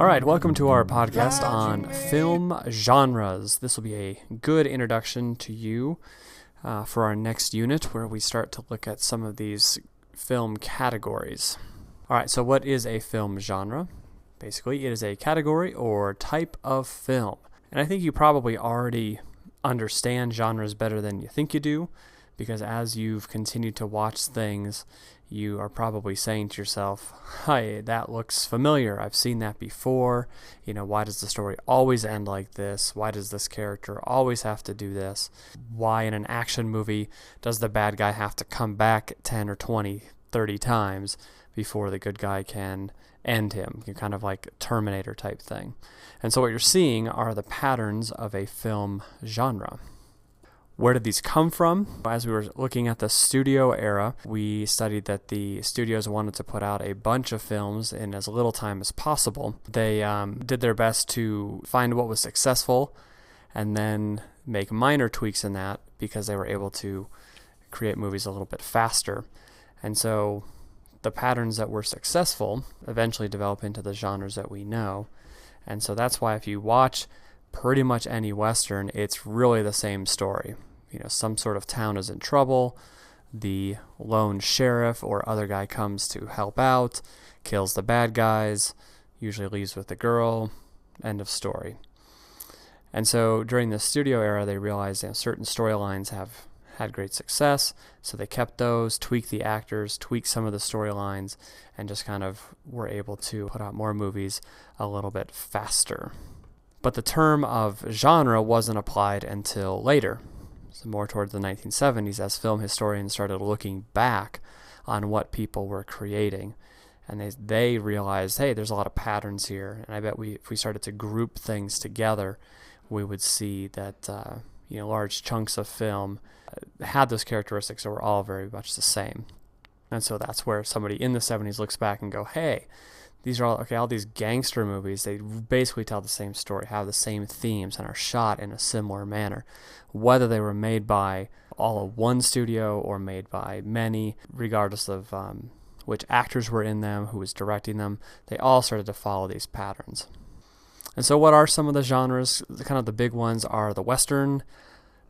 All right, welcome to our podcast on film genres. This will be a good introduction to you for our next unit where we start to look at some of these film categories. All right, so what is a film genre? Basically, it is a category or type of film. And I think you probably already understand genres better than you think you do, because as you've continued to watch things, you are probably saying to yourself, "Hi, that looks familiar. I've seen that before. Why does the story always end like this? Why does this character always have to do this? Why in an action movie does the bad guy have to come back 10 or 20, 30 times before the good guy can end him?" You're kind of like Terminator type thing. And so what you're seeing are the patterns of a film genre. Where did these come from? As we were looking at the studio era, we studied that the studios wanted to put out a bunch of films in as little time as possible. They did their best to find what was successful and then make minor tweaks in that because they were able to create movies a little bit faster. And so the patterns that were successful eventually develop into the genres that we know. And so that's why if you watch pretty much any Western, it's really the same story. Some sort of town is in trouble, the lone sheriff or other guy comes to help out, kills the bad guys, usually leaves with the girl, end of story. And so during the studio era, they realized certain storylines have had great success, so they kept those, tweaked the actors, tweaked some of the storylines, and just kind of were able to put out more movies a little bit faster. But the term of genre wasn't applied until later, so more towards the 1970s, as film historians started looking back on what people were creating. And they realized, hey, there's a lot of patterns here. And I bet if we started to group things together, we would see that large chunks of film had those characteristics that were all very much the same. And so that's where somebody in the 70s looks back and go, hey, these are all these gangster movies, they basically tell the same story, have the same themes, and are shot in a similar manner. Whether they were made by all of one studio or made by many, regardless of which actors were in them, who was directing them, they all started to follow these patterns. And so what are some of the genres? Kind of the big ones are the Western,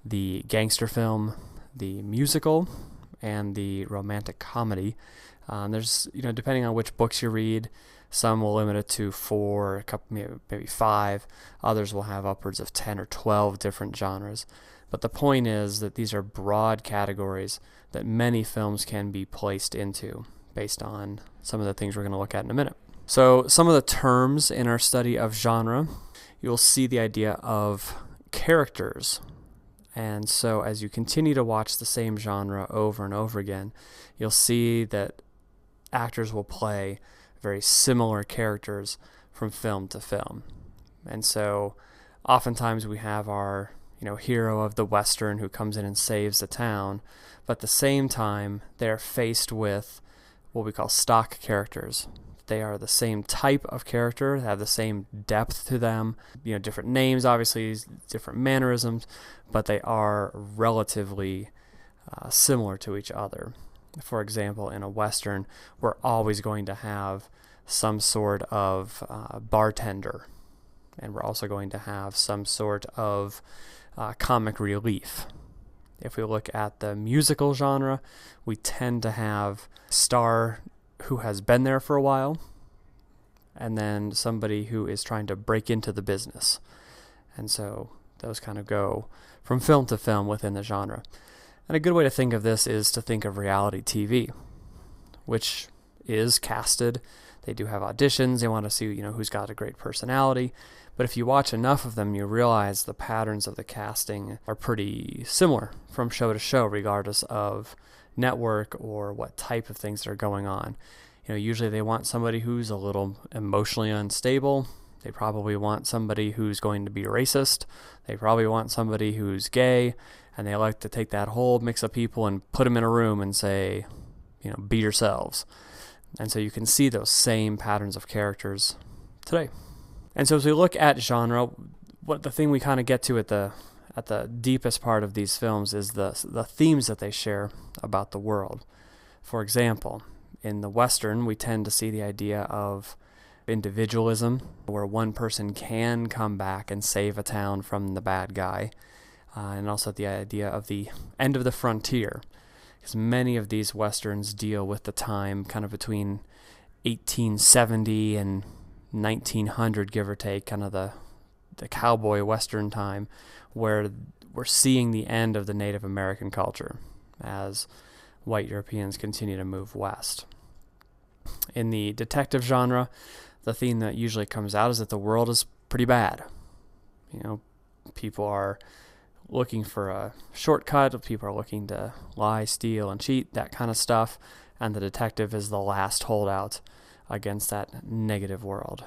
the gangster film, the musical, and the romantic comedy. There's, depending on which books you read, some will limit it to 4, a couple, maybe 5. Others will have upwards of 10 or 12 different genres. But the point is that these are broad categories that many films can be placed into based on some of the things we're going to look at in a minute. So some of the terms in our study of genre, you'll see the idea of characters. And so as you continue to watch the same genre over and over again, you'll see that actors will play very similar characters from film to film. And so oftentimes we have our hero of the Western who comes in and saves the town, but at the same time they're faced with what we call stock characters. They are the same type of character, have the same depth to them, different names, obviously, different mannerisms, but they are relatively similar to each other. For example, in a Western, we're always going to have some sort of bartender, and we're also going to have some sort of comic relief. If we look at the musical genre, we tend to have a star who has been there for a while, and then somebody who is trying to break into the business. And so those kind of go from film to film within the genre. And a good way to think of this is to think of reality TV, which is casted. They do have auditions. They want to see, who's got a great personality. But if you watch enough of them, you realize the patterns of the casting are pretty similar from show to show, regardless of network or what type of things that are going on. Usually they want somebody who's a little emotionally unstable. They probably want somebody who's going to be racist. They probably want somebody who's gay. And they like to take that whole mix of people and put them in a room and say, be yourselves. And so you can see those same patterns of characters today. And so as we look at genre, what the thing we kind of get to at the deepest part of these films is the themes that they share about the world. For example, in the Western, we tend to see the idea of individualism, where one person can come back and save a town from the bad guy, and also the idea of the end of the frontier, because many of these westerns deal with the time kind of between 1870 and 1900, give or take, kind of the cowboy western time, where we're seeing the end of the Native American culture as white Europeans continue to move west. In the detective genre, the theme that usually comes out is that the world is pretty bad. People are looking for a shortcut, people are looking to lie, steal, and cheat, that kind of stuff, and the detective is the last holdout against that negative world.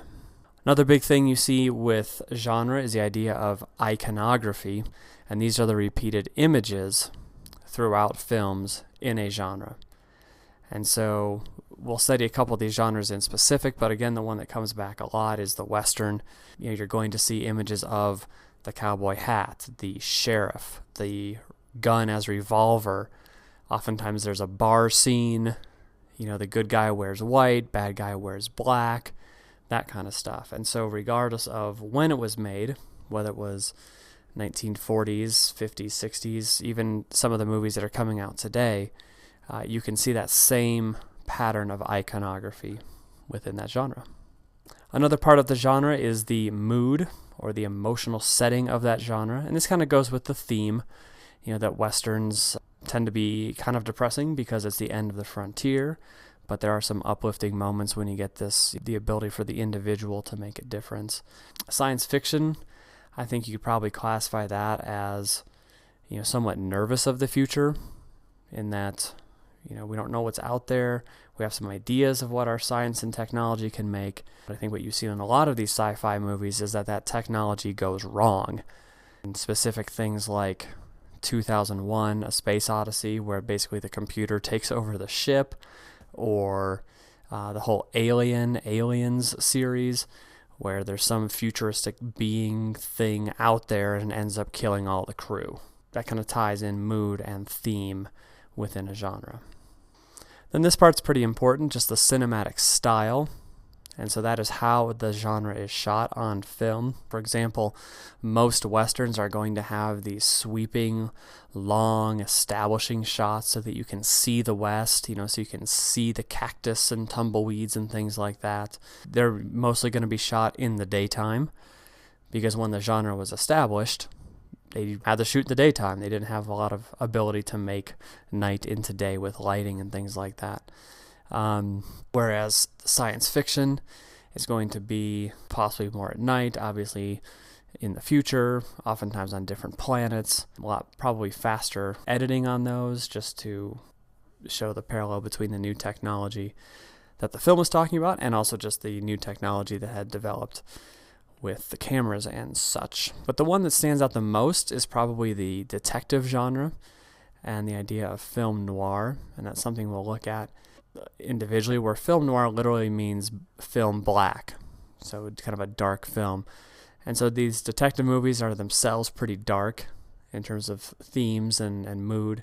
Another big thing you see with genre is the idea of iconography, and these are the repeated images throughout films in a genre. And so we'll study a couple of these genres in specific, but again, the one that comes back a lot is the Western. You're going to see images of the cowboy hat, the sheriff, the gun as revolver. Oftentimes there's a bar scene. The good guy wears white, bad guy wears black, that kind of stuff. And so regardless of when it was made, whether it was 1940s, 50s, 60s, even some of the movies that are coming out today, you can see that same pattern of iconography within that genre. Another part of the genre is the mood or the emotional setting of that genre, and this kind of goes with the theme, that Westerns tend to be kind of depressing because it's the end of the frontier, but there are some uplifting moments when you get the ability for the individual to make a difference. Science fiction, I think you could probably classify that as, somewhat nervous of the future, in that, we don't know what's out there. We have some ideas of what our science and technology can make. But I think what you see in a lot of these sci-fi movies is that technology goes wrong. And specific things like 2001, A Space Odyssey, where basically the computer takes over the ship, or the whole Aliens series, where there's some futuristic being thing out there and ends up killing all the crew. That kind of ties in mood and theme within a genre. Then this part's pretty important, just the cinematic style. And so that is how the genre is shot on film. For example, most Westerns are going to have these sweeping, long, establishing shots so that you can see the West, so you can see the cactus and tumbleweeds and things like that. They're mostly going to be shot in the daytime, because when the genre was established, they had to shoot in the daytime. They didn't have a lot of ability to make night into day with lighting and things like that. Whereas science fiction is going to be possibly more at night, obviously in the future, oftentimes on different planets, a lot probably faster editing on those, just to show the parallel between the new technology that the film was talking about and also just the new technology that had developed with the cameras and such. But the one that stands out the most is probably the detective genre and the idea of film noir, and that's something we'll look at individually, where film noir literally means film black, so it's kind of a dark film. And so these detective movies are themselves pretty dark in terms of themes and mood,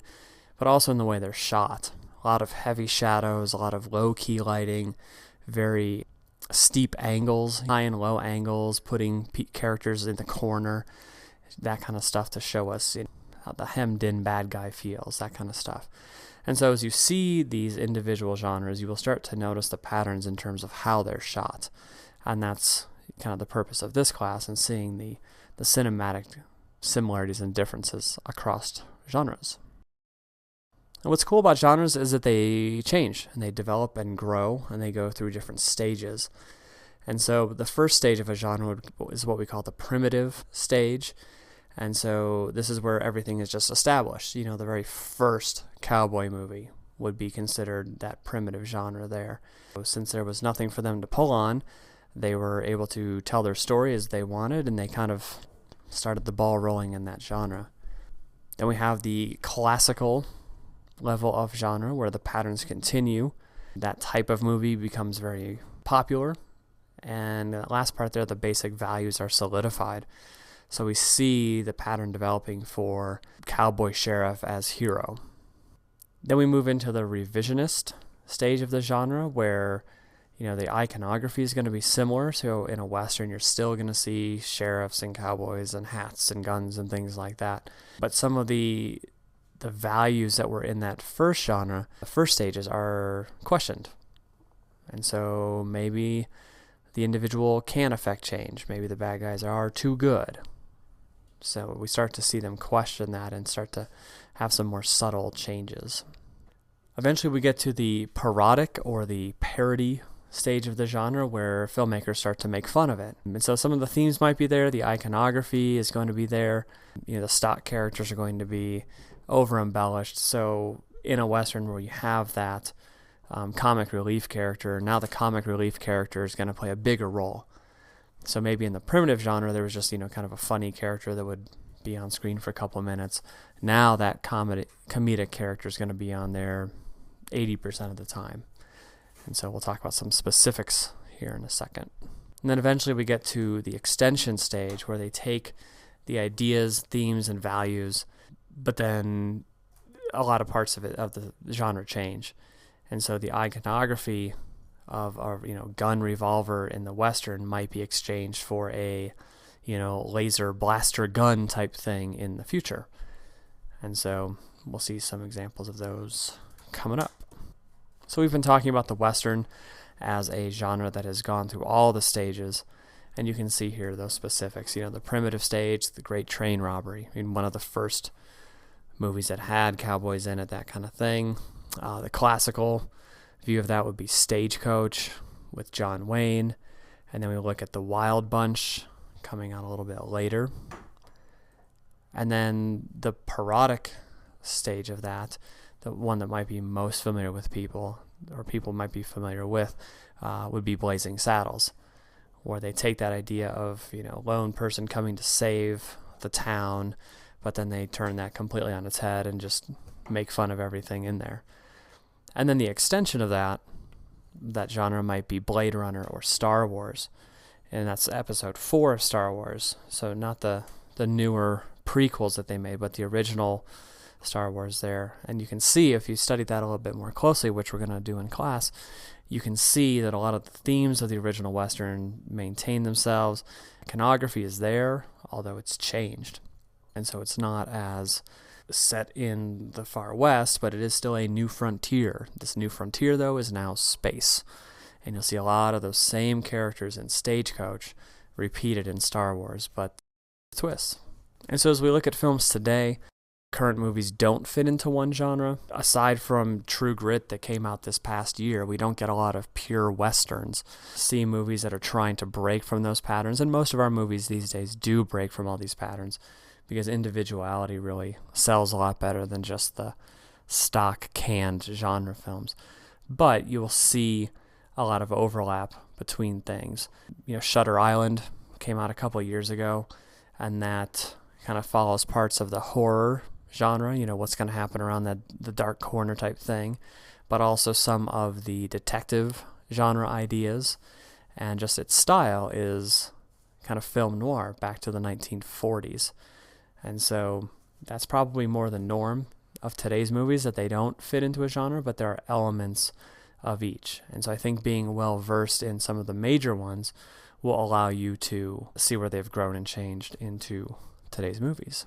but also in the way they're shot. A lot of heavy shadows, a lot of low-key lighting, very steep angles, high and low angles, putting characters in the corner, that kind of stuff to show us how the hemmed-in bad guy feels, that kind of stuff. And so as you see these individual genres, you will start to notice the patterns in terms of how they're shot. And that's kind of the purpose of this class, and seeing the cinematic similarities and differences across genres. And what's cool about genres is that they change, and they develop and grow, and they go through different stages. And so the first stage of a genre is what we call the primitive stage. And so this is where everything is just established. The very first cowboy movie would be considered that primitive genre there. So since there was nothing for them to pull on, they were able to tell their story as they wanted, and they kind of started the ball rolling in that genre. Then we have the classical level of genre, where the patterns continue. That type of movie becomes very popular. And the last part there, the basic values are solidified. So we see the pattern developing for cowboy sheriff as hero. Then we move into the revisionist stage of the genre, where The iconography is going to be similar. So in a Western, you're still going to see sheriffs and cowboys and hats and guns and things like that. But some of the values that were in that first genre, the first stages, are questioned. And so maybe the individual can affect change. Maybe the bad guys are too good. So we start to see them question that and start to have some more subtle changes. Eventually we get to the parodic or the parody stage of the genre where filmmakers start to make fun of it. And so some of the themes might be there. The iconography is going to be there. The stock characters are going to be over embellished. So in a Western where you have that comic relief character, now the comic relief character is going to play a bigger role. So maybe in the primitive genre there was just kind of a funny character that would be on screen for a couple of minutes. Now that comedic character is going to be on there 80% of the time. And so we'll talk about some specifics here in a second. And then eventually we get to the extension stage where they take the ideas, themes, and values, but then a lot of parts of the genre change. And so the iconography of a gun revolver in the Western might be exchanged for a laser blaster gun type thing in the future. And so we'll see some examples of those coming up. So we've been talking about the Western as a genre that has gone through all the stages, and you can see here those specifics. The primitive stage, the Great Train Robbery, one of the first movies that had cowboys in it, that kind of thing. The classical view of that would be Stagecoach with John Wayne, and then we look at the Wild Bunch coming out a little bit later. And then the parodic stage of that, the one that might be most familiar with people, or people might be familiar with, would be Blazing Saddles, where they take that idea of, lone person coming to save the town, but then they turn that completely on its head and just make fun of everything in there. And then the extension of that genre might be Blade Runner or Star Wars, and that's episode 4 of Star Wars, so not the newer prequels that they made, but the original Star Wars there. And you can see, if you study that a little bit more closely, which we're going to do in class, you can see that a lot of the themes of the original Western maintain themselves. Iconography is there, although it's changed. And so it's not as set in the far west, but it is still a new frontier. This new frontier, though, is now space. And you'll see a lot of those same characters in Stagecoach repeated in Star Wars, but twists. And so as we look at films today, current movies don't fit into one genre. Aside from True Grit that came out this past year, we don't get a lot of pure Westerns. See movies that are trying to break from those patterns, and most of our movies these days do break from all these patterns because individuality really sells a lot better than just the stock canned genre films. But you will see a lot of overlap between things. Shutter Island came out a couple of years ago, and that kind of follows parts of the horror genre, what's going to happen around the dark corner type thing, but also some of the detective genre ideas, and just its style is kind of film noir back to the 1940s. And so that's probably more the norm of today's movies, that they don't fit into a genre, but there are elements of each. And so I think being well versed in some of the major ones will allow you to see where they've grown and changed into today's movies.